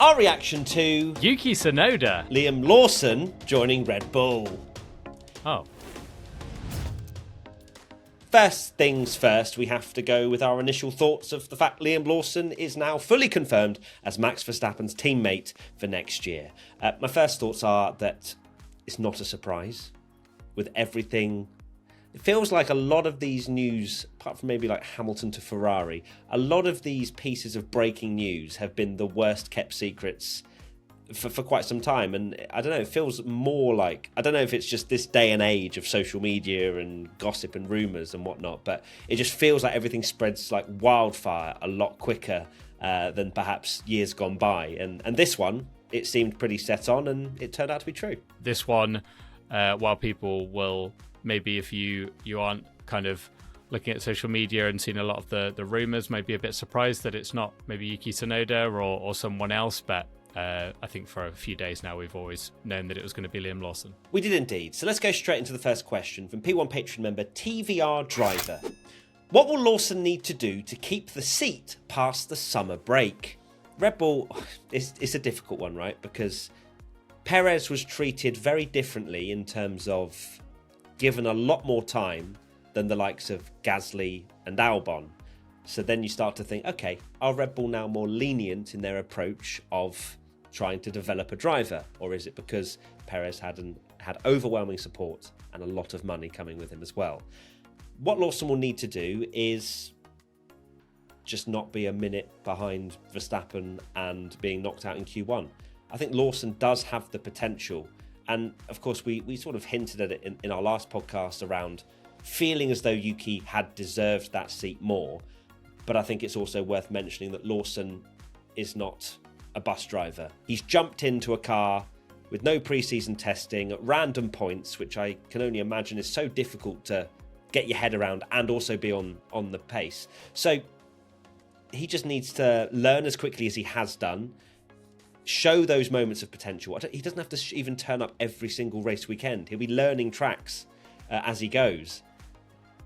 Our reaction to Yuki Tsunoda. Liam Lawson joining Red Bull. Oh. First things first, we have to go with our initial thoughts of the fact Liam Lawson is now fully confirmed as Max Verstappen's teammate for next year. My first thoughts are that it's not a surprise with everything. It feels like a lot of these news, apart from maybe like Hamilton to Ferrari, a lot of these pieces of breaking news have been the worst kept secrets for quite some time. And I don't know, it feels more like, I don't know if it's just this day and age of social media and gossip and rumours and whatnot, but it just feels like everything spreads like wildfire a lot quicker than perhaps years gone by. And this one, it seemed pretty set on and it turned out to be true. This one, while people will, maybe if you aren't kind of looking at social media and seeing a lot of the rumours, maybe a bit surprised that it's not maybe Yuki Tsunoda or someone else, but I think for a few days now we've always known that it was going to be Liam Lawson. We did indeed. So let's go straight into the first question from P1 Patreon member TVR Driver. What will Lawson need to do to keep the seat past the summer break? Red Bull, it's a difficult one, right? Because Perez was treated very differently in terms of given a lot more time than the likes of Gasly and Albon. So then you start to think, okay, are Red Bull now more lenient in their approach of trying to develop a driver? Or is it because Perez had overwhelming support and a lot of money coming with him as well? What Lawson will need to do is just not be a minute behind Verstappen and being knocked out in Q1. I think Lawson does have the potential. And of course, we sort of hinted at it in our last podcast around feeling as though Yuki had deserved that seat more. But I think it's also worth mentioning that Lawson is not a bus driver. He's jumped into a car with no pre-season testing at random points, which I can only imagine is so difficult to get your head around and also be on the pace. So he just needs to learn as quickly as he has done, show those moments of potential. He doesn't have to even turn up every single race weekend. He'll be learning tracks as he goes.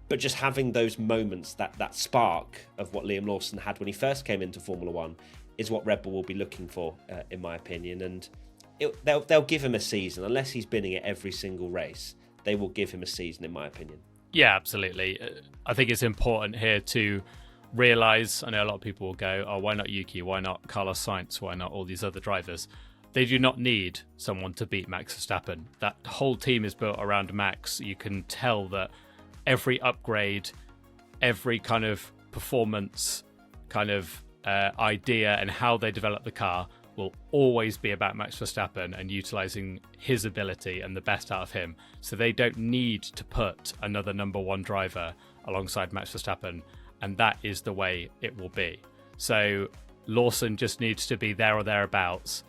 But just having those moments, that spark of what Liam Lawson had when he first came into Formula One is what Red Bull will be looking for, in my opinion. And they'll give him a season. Unless he's binning it every single race, they will give him a season, in my opinion. Yeah, absolutely. I think it's important here to realise, I know a lot of people will go, oh, why not Yuki? Why not Carlos Sainz? Why not all these other drivers? They do not need someone to beat Max Verstappen. That whole team is built around Max. You can tell that every upgrade, every kind of performance kind of idea and how they develop the car will always be about Max Verstappen and utilising his ability and the best out of him. So they don't need to put another number one driver alongside Max Verstappen, and that is the way it will be. So Lawson just needs to be there or thereabouts,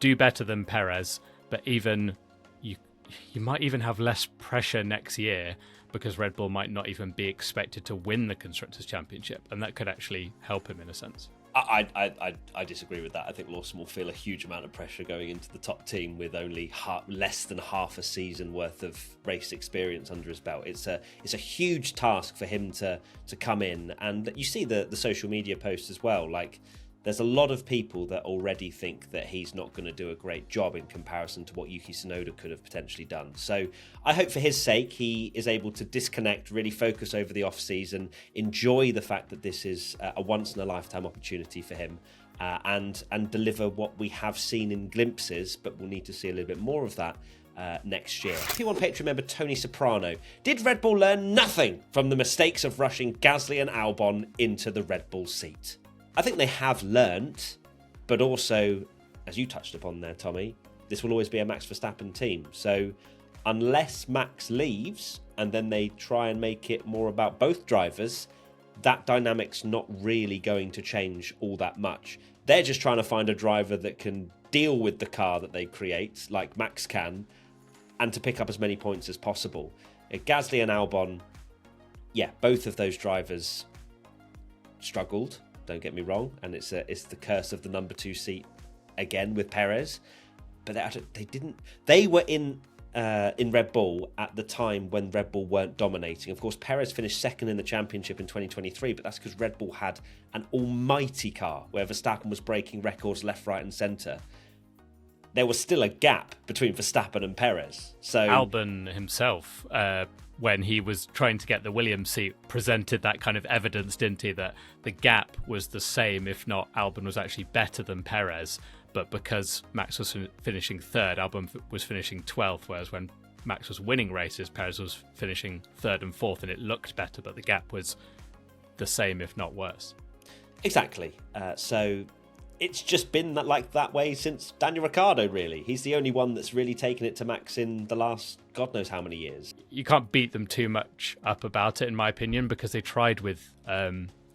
do better than Perez, but even you might even have less pressure next year because Red Bull might not even be expected to win the Constructors' Championship, and that could actually help him in a sense. I disagree with that. I think Lawson will feel a huge amount of pressure going into the top team with only less than half a season worth of race experience under his belt. It's a huge task for him to come in, and you see the social media posts as well. Like, there's a lot of people that already think that he's not going to do a great job in comparison to what Yuki Tsunoda could have potentially done. So I hope for his sake he is able to disconnect, really focus over the off-season, enjoy the fact that this is a once-in-a-lifetime opportunity for him, and deliver what we have seen in glimpses, but we'll need to see a little bit more of that next year. P1 Patreon member Tony Soprano. Did Red Bull learn nothing from the mistakes of rushing Gasly and Albon into the Red Bull seat? I think they have learnt, but also, as you touched upon there, Tommy, this will always be a Max Verstappen team. So unless Max leaves and then they try and make it more about both drivers, that dynamic's not really going to change all that much. They're just trying to find a driver that can deal with the car that they create, like Max can, and to pick up as many points as possible. Gasly and Albon, yeah, both of those drivers struggled. Don't get me wrong, and it's the curse of the number 2 seat again with Perez, but they didn't. They were in in Red Bull at the time when Red Bull weren't dominating. Of course, Perez finished second in the championship in 2023, but that's because Red Bull had an almighty car where Verstappen was breaking records left, right and centre. There was still a gap between Verstappen and Perez. So Albon himself, when he was trying to get the Williams seat, presented that kind of evidence, didn't he, that the gap was the same, if not Albon was actually better than Perez. But because Max was finishing third, Albon was finishing 12th, whereas when Max was winning races, Perez was finishing third and fourth, and it looked better, but the gap was the same, if not worse. Exactly. So it's just been like that way since Daniel Ricciardo, really. He's the only one that's really taken it to Max in the last God knows how many years. You can't beat them too much up about it, in my opinion, because they tried with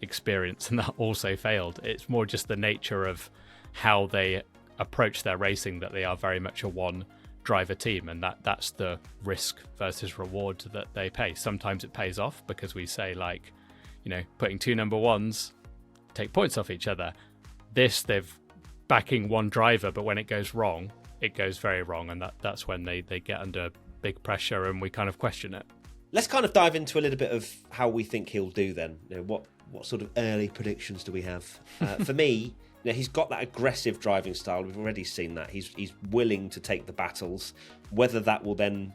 experience and that also failed. It's more just the nature of how they approach their racing, that they are very much a one driver team, and that's the risk versus reward that they pay. Sometimes it pays off because we say, like, you know, putting two number ones take points off each other. This, they've backing one driver, but when it goes wrong, it goes very wrong, and that's when they get under big pressure and we kind of question it. Let's kind of dive into a little bit of how we think he'll do then. You know, what sort of early predictions do we have? For me, you know, he's got that aggressive driving style. We've already seen that. He's willing to take the battles. Whether that will then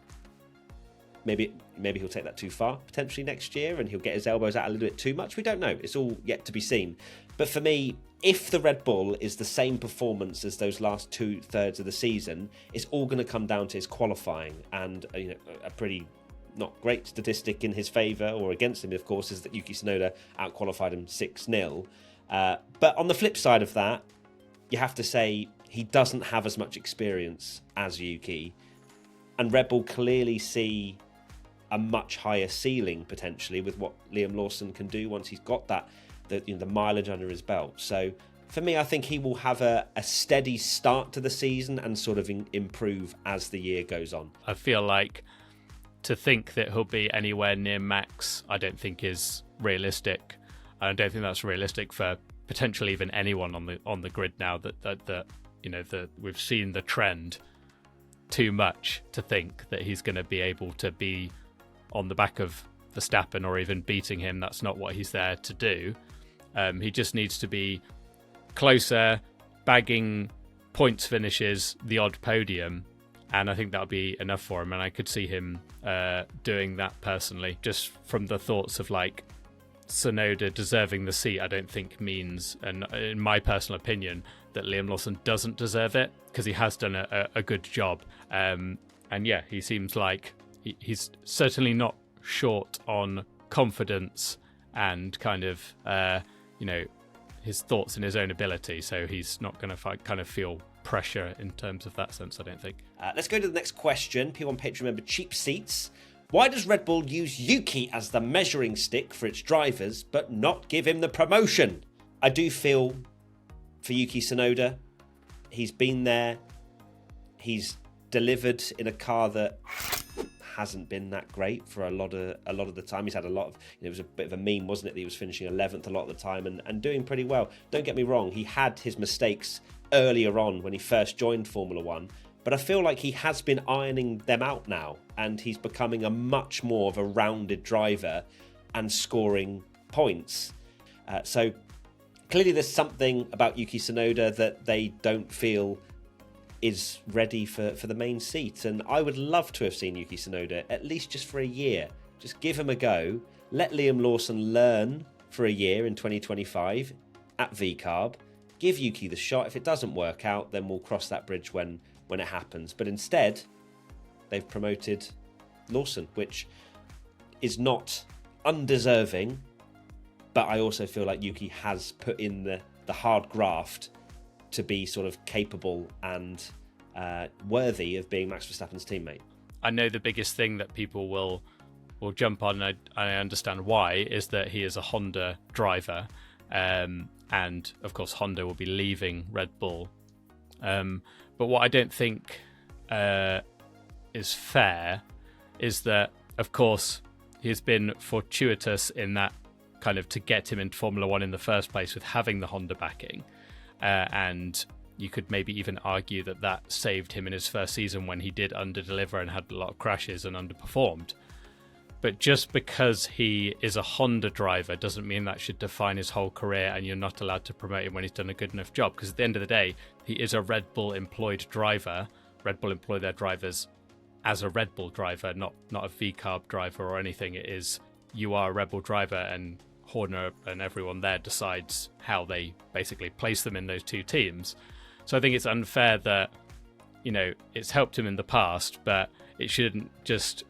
maybe he'll take that too far potentially next year and he'll get his elbows out a little bit too much. We don't know. It's all yet to be seen. But for me, if the Red Bull is the same performance as those last 2/3 of the season, it's all going to come down to his qualifying. And you know, a pretty not great statistic in his favour or against him, of course, is that Yuki Tsunoda outqualified him 6-0. But on the flip side of that, you have to say he doesn't have as much experience as Yuki, and Red Bull clearly see a much higher ceiling potentially with what Liam Lawson can do once he's got that the mileage under his belt. So for me, I think he will have a steady start to the season and sort of improve as the year goes on. I feel like to think that he'll be anywhere near Max, I don't think is realistic. I don't think that's realistic for potentially even anyone on the grid now. That you know, that we've seen the trend too much to think that he's going to be able to be on the back of Verstappen or even beating him. That's not what he's there to do. He just needs to be closer, bagging points finishes, the odd podium, and I think that'll be enough for him. And I could see him doing that personally, just from the thoughts of like Tsunoda deserving the seat. I don't think means, and in my personal opinion, that Liam Lawson doesn't deserve it, because he has done a good job. And yeah, he seems like he's certainly not short on confidence and kind of you know, his thoughts and his own ability, so he's not going to kind of feel pressure in terms of that sense, I don't think. Let's go to the next question. P1 Patron member Cheap Seats. Why does Red Bull use Yuki as the measuring stick for its drivers but not give him the promotion? I do feel for Yuki Tsunoda, he's been there, he's delivered in a car that hasn't been that great for a lot of the time. He's had a lot of, it was a bit of a meme, wasn't it, that he was finishing 11th a lot of the time and doing pretty well. Don't get me wrong, he had his mistakes earlier on when he first joined Formula One, but I feel like he has been ironing them out now, and he's becoming a much more of a rounded driver and scoring points. So clearly there's something about Yuki Tsunoda that they don't feel is ready for the main seat, and I would love to have seen Yuki Tsunoda at least just for a year. Just give him a go, let Liam Lawson learn for a year in 2025 at VCARB, give Yuki the shot. If it doesn't work out, then we'll cross that bridge when it happens. But instead, they've promoted Lawson, which is not undeserving, but I also feel like Yuki has put in the hard graft to be sort of capable and worthy of being Max Verstappen's teammate. I know the biggest thing that people will jump on, and I understand why, is that he is a Honda driver, and of course Honda will be leaving Red Bull. But what I don't think is fair is that, of course, he's been fortuitous in that kind of to get him into Formula One in the first place with having the Honda backing. And you could maybe even argue that that saved him in his first season when he did underdeliver and had a lot of crashes and underperformed. But just because he is a Honda driver doesn't mean that should define his whole career, and you're not allowed to promote him when he's done a good enough job. Because at the end of the day, he is a Red Bull employed driver. Red Bull employ their drivers as a Red Bull driver, not a V-carb driver or anything. It is, you are a Red Bull driver, and Horner and everyone there decides how they basically place them in those two teams. So I think it's unfair that, you know, it's helped him in the past, but it shouldn't just...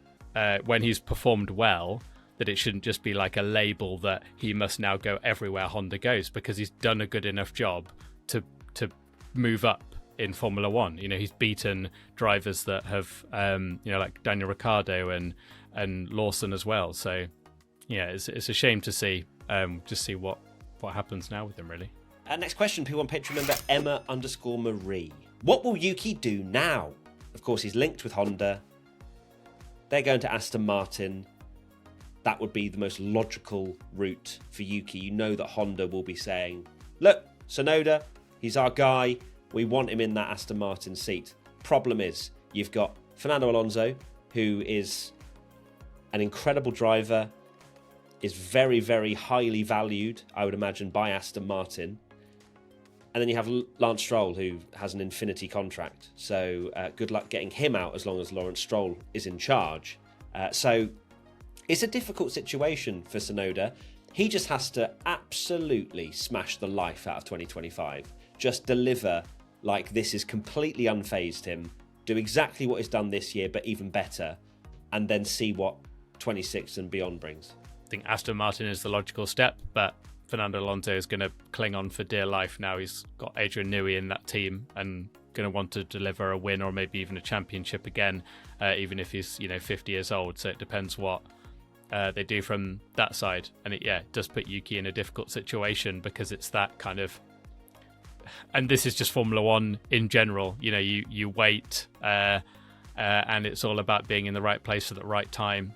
when he's performed well, that it shouldn't just be like a label that he must now go everywhere Honda goes, because he's done a good enough job to move up in Formula One. You know, he's beaten drivers that have, you know, like Daniel Ricciardo and Lawson as well. So, yeah, it's a shame to see, just see what happens now with him, really. Next question, P1 Patreon member Emma_Marie. What will Yuki do now? Of course, he's linked with Honda. They're going to Aston Martin. That would be the most logical route for Yuki. You know that Honda will be saying, look, Tsunoda, he's our guy. We want him in that Aston Martin seat. Problem is, you've got Fernando Alonso, who is an incredible driver, is very, very highly valued, I would imagine, by Aston Martin. And then you have Lance Stroll, who has an infinity contract. So good luck getting him out as long as Lawrence Stroll is in charge. So it's a difficult situation for Tsunoda. He just has to absolutely smash the life out of 2025. Just deliver like this is completely unfazed him. Do exactly what he's done this year, but even better. And then see what 26 and beyond brings. I think Aston Martin is the logical step, but Fernando Alonso is going to cling on for dear life now. He's got Adrian Newey in that team and going to want to deliver a win or maybe even a championship again, even if he's 50 years old. So it depends what they do from that side. And it does put Yuki in a difficult situation, because it's that kind of, and this is just Formula One in general. You know, you wait and it's all about being in the right place at the right time.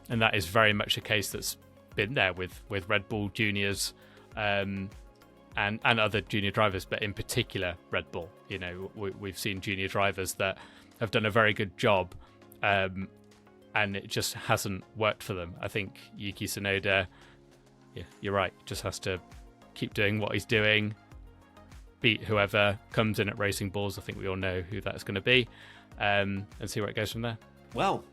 And that is very much a case that's been there with Red Bull juniors and other junior drivers, but in particular Red Bull. You know, we've seen junior drivers that have done a very good job, and it just hasn't worked for them. I think Yuki Tsunoda, you're right, just has to keep doing what he's doing, beat whoever comes in at Racing Bulls. I think we all know who that's going to be, and see where it goes from there. Well,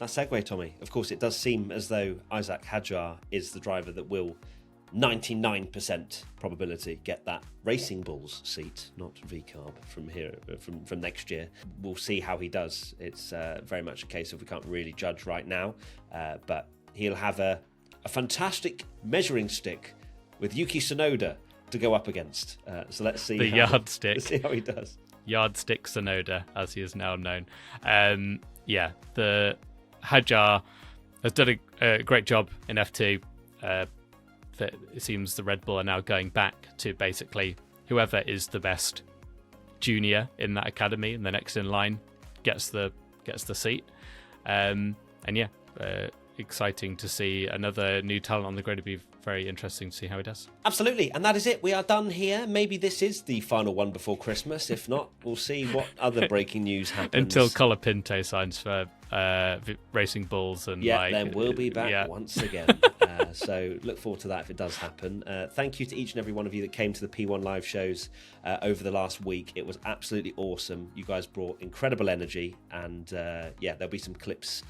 that segue, Tommy. Of course, it does seem as though Isaac Hadjar is the driver that will 99% probability get that Racing Bulls seat, not V-carb, from here from next year. We'll see how he does. It's very much a case of we can't really judge right now, but he'll have a fantastic measuring stick with Yuki Tsunoda to go up against. So let's see the yardstick. Let's see how he does. Yardstick Tsunoda, as he is now known. The Hadjar has done a great job in F2. It seems the Red Bull are now going back to basically whoever is the best junior in that academy and the next in line gets the seat. Exciting to see another new talent on the grid. It'd be very interesting to see how he does. Absolutely, and that is it. We are done here. Maybe this is the final one before Christmas. If not, we'll see what other breaking news happens. Until Colapinto signs for Racing Bulls. And then we'll be back once again. So look forward to that if it does happen. Thank you to each and every one of you that came to the P1 live shows over the last week. It was absolutely awesome. You guys brought incredible energy, and there'll be some clips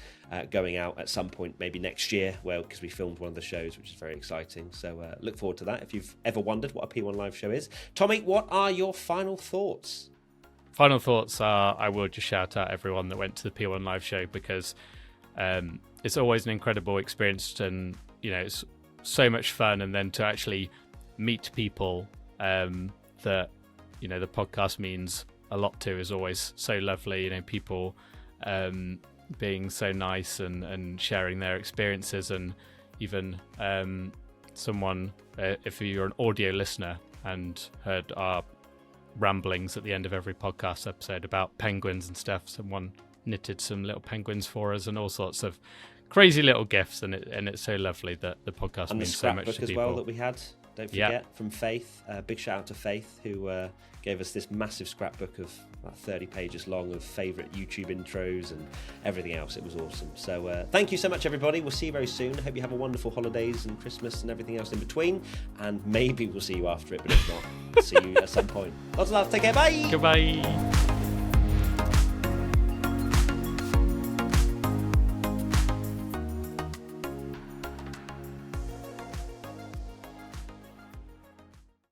going out at some point, maybe next year, because we filmed one of the shows, which is very exciting. So look forward to that if you've ever wondered what a P1 live show is. Tommy, what are your final thoughts? Final thoughts are, I will just shout out everyone that went to the P1 live show, because it's always an incredible experience, and it's so much fun. And then to actually meet people that the podcast means a lot to is always so lovely. People being so nice and sharing their experiences, and even someone, if you're an audio listener and heard our ramblings at the end of every podcast episode about penguins and stuff, someone knitted some little penguins for us and all sorts of crazy little gifts, and it's so lovely that the podcast and means the so much to as people. well that we had. don't forget, from Faith. Big shout out to Faith, who gave us this massive scrapbook of about 30 pages long of favourite YouTube intros and everything else. It was awesome. So thank you so much, everybody. We'll see you very soon. Hope you have a wonderful holidays and Christmas and everything else in between. And maybe we'll see you after it, but if not, see you at some point. Lots of love. Take care. Bye. Goodbye.